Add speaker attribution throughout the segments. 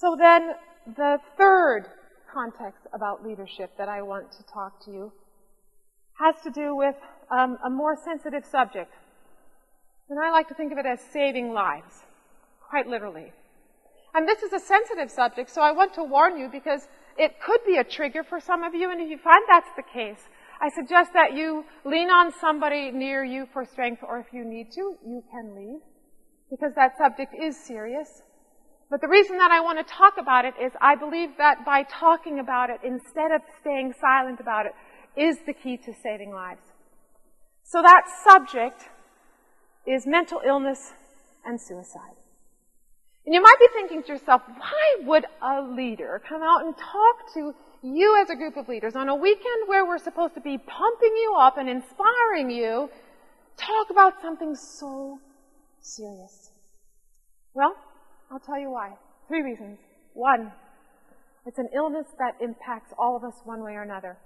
Speaker 1: So then, the third context about leadership that I want to talk to you has to do with a more sensitive subject. And I like to think of it as saving lives, quite literally. And this is a sensitive subject, so I want to warn you because it could be a trigger for some of you, and if you find that's the case, I suggest that you lean on somebody near you for strength, or if you need to, you can leave, because that subject is serious. But the reason that I want to talk about it is I believe that by talking about it, instead of staying silent about it, is the key to saving lives. So that subject is mental illness and suicide. And you might be thinking to yourself, why would a leader come out and talk to you as a group of leaders on a weekend where we're supposed to be pumping you up and inspiring you, talk about something so serious? Well, I'll tell you why. 3 reasons. 1, it's an illness that impacts all of us one way or another.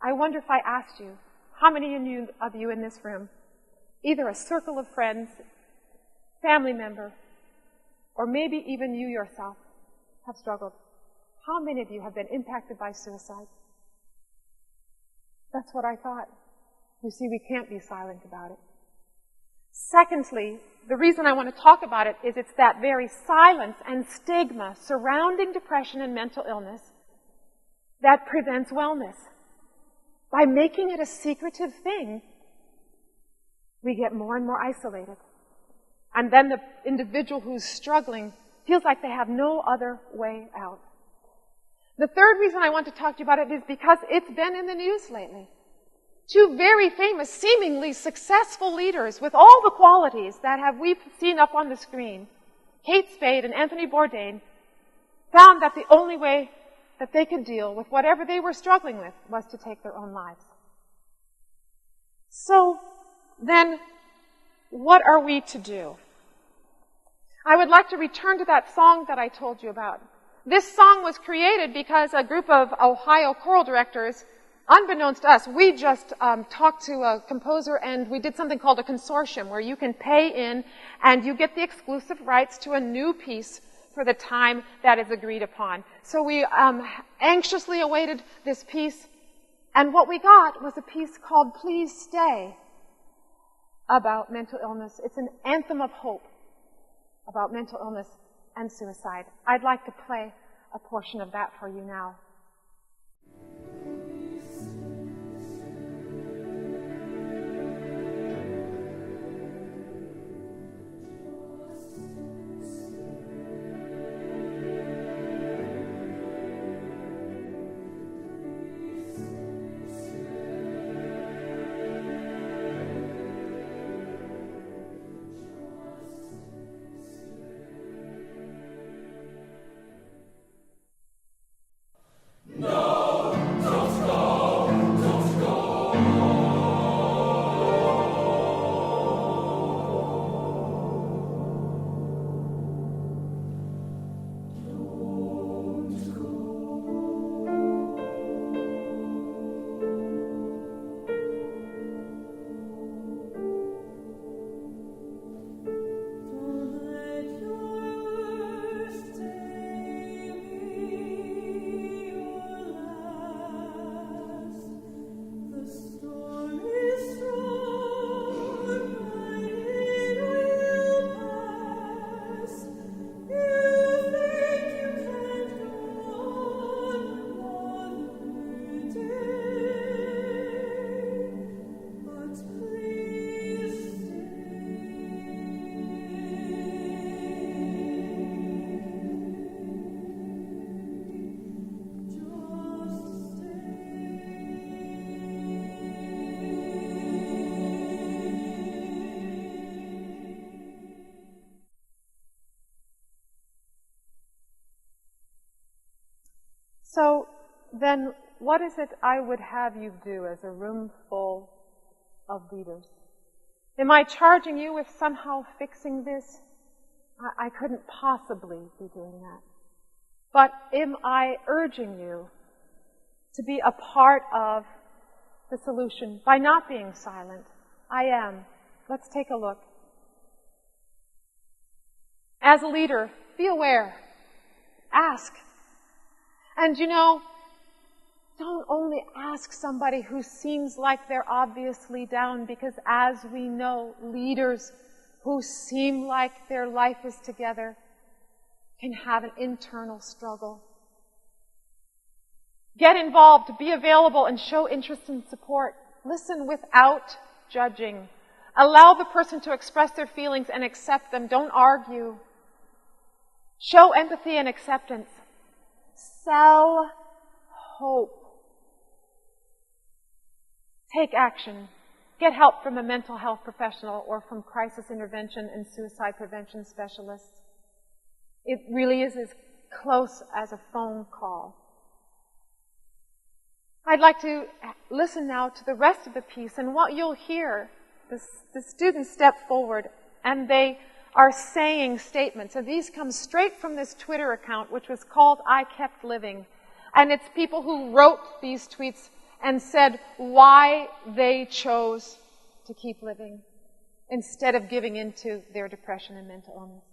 Speaker 1: I wonder if I asked you, how many of you in this room, either a circle of friends, family member, or maybe even you yourself, have struggled? How many of you have been impacted by suicide? That's what I thought. You see, we can't be silent about it. Secondly, the reason I want to talk about it is it's that very silence and stigma surrounding depression and mental illness that prevents wellness. By making it a secretive thing, we get more and more isolated. And then the individual who's struggling feels like they have no other way out. The third reason I want to talk to you about it is because it's been in the news lately. 2 very famous, seemingly successful leaders with all the qualities that we've seen up on the screen, Kate Spade and Anthony Bourdain, found that the only way that they could deal with whatever they were struggling with was to take their own lives. So then, what are we to do? I would like to return to that song that I told you about. This song was created because a group of Ohio choral directors, unbeknownst to us, we just talked to a composer and we did something called a consortium where you can pay in and you get the exclusive rights to a new piece for the time that is agreed upon. So we anxiously awaited this piece, and what we got was a piece called Please Stay about mental illness. It's an anthem of hope about mental illness and suicide. I'd like to play a portion of that for you now. So then, what is it I would have you do as a room full of leaders? Am I charging you with somehow fixing this? I couldn't possibly be doing that. But am I urging you to be a part of the solution by not being silent? I am. Let's take a look. As a leader, be aware. Ask. And you know, don't only ask somebody who seems like they're obviously down, because as we know, leaders who seem like their life is together can have an internal struggle. Get involved, be available, and show interest and support. Listen without judging. Allow the person to express their feelings and accept them. Don't argue. Show empathy and acceptance. Sell hope. Take action. Get help from a mental health professional or from crisis intervention and suicide prevention specialists. It really is as close as a phone call. I'd like to listen now to the rest of the piece, and what you'll hear, the students step forward and they are saying statements. And these come straight from this Twitter account, which was called I Kept Living. And it's people who wrote these tweets and said why they chose to keep living instead of giving into their depression and mental illness.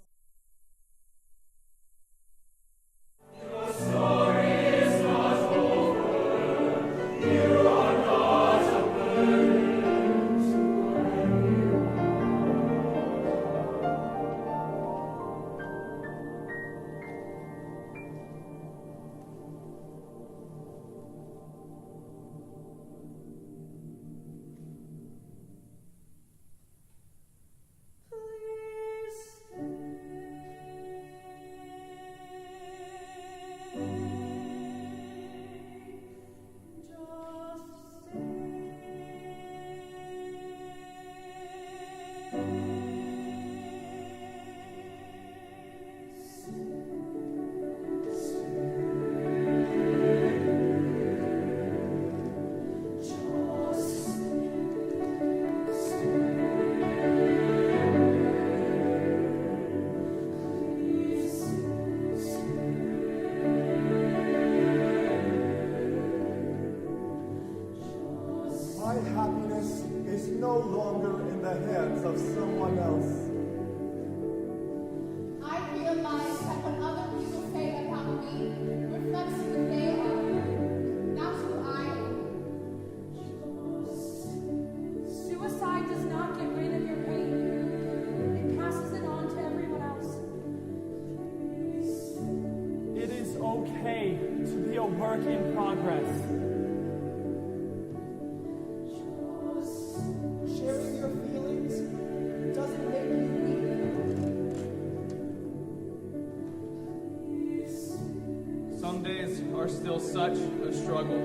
Speaker 2: Still such a struggle.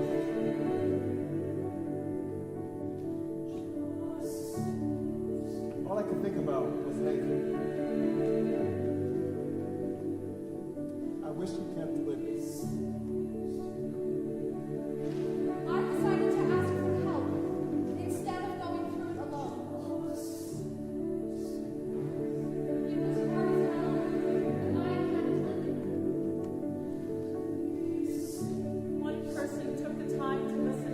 Speaker 2: All I could think about was Nathan. I wish you kept living.
Speaker 3: I decided to ask for help instead of going through it alone. It was hard as hell, and I kept living. One person took the time to listen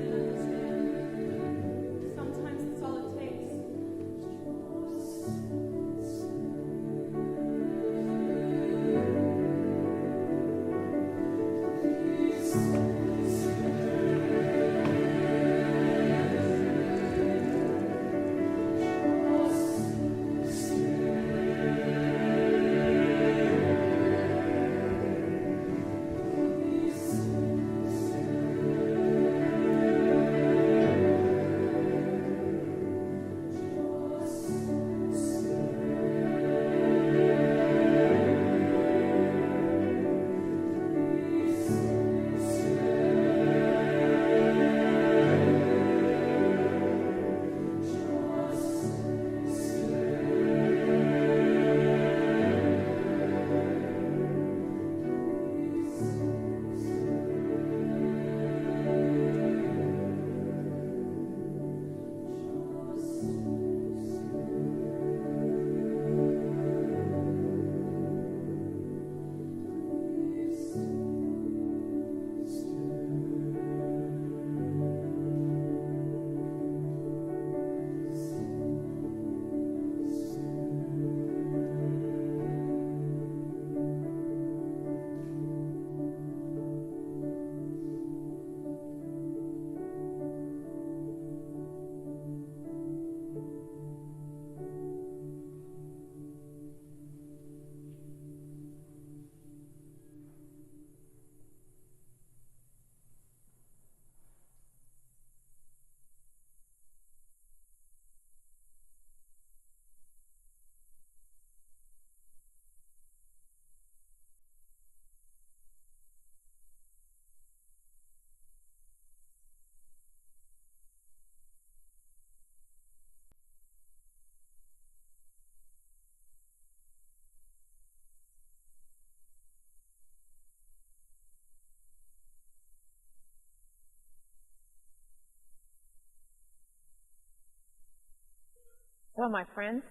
Speaker 1: So, my friends,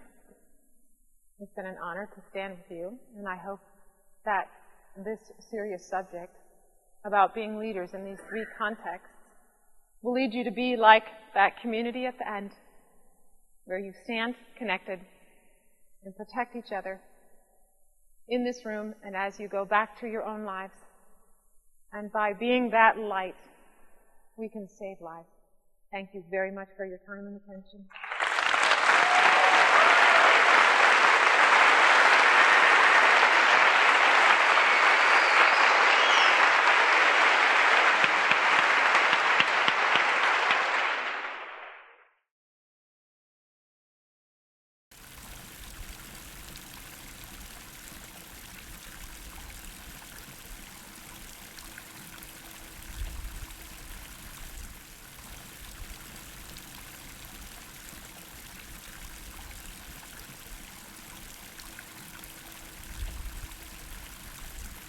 Speaker 1: it's been an honor to stand with you, and I hope that this serious subject about being leaders in these three contexts will lead you to be like that community at the end, where you stand connected and protect each other in this room and as you go back to your own lives. And by being that light, we can save lives. Thank you very much for your time and attention.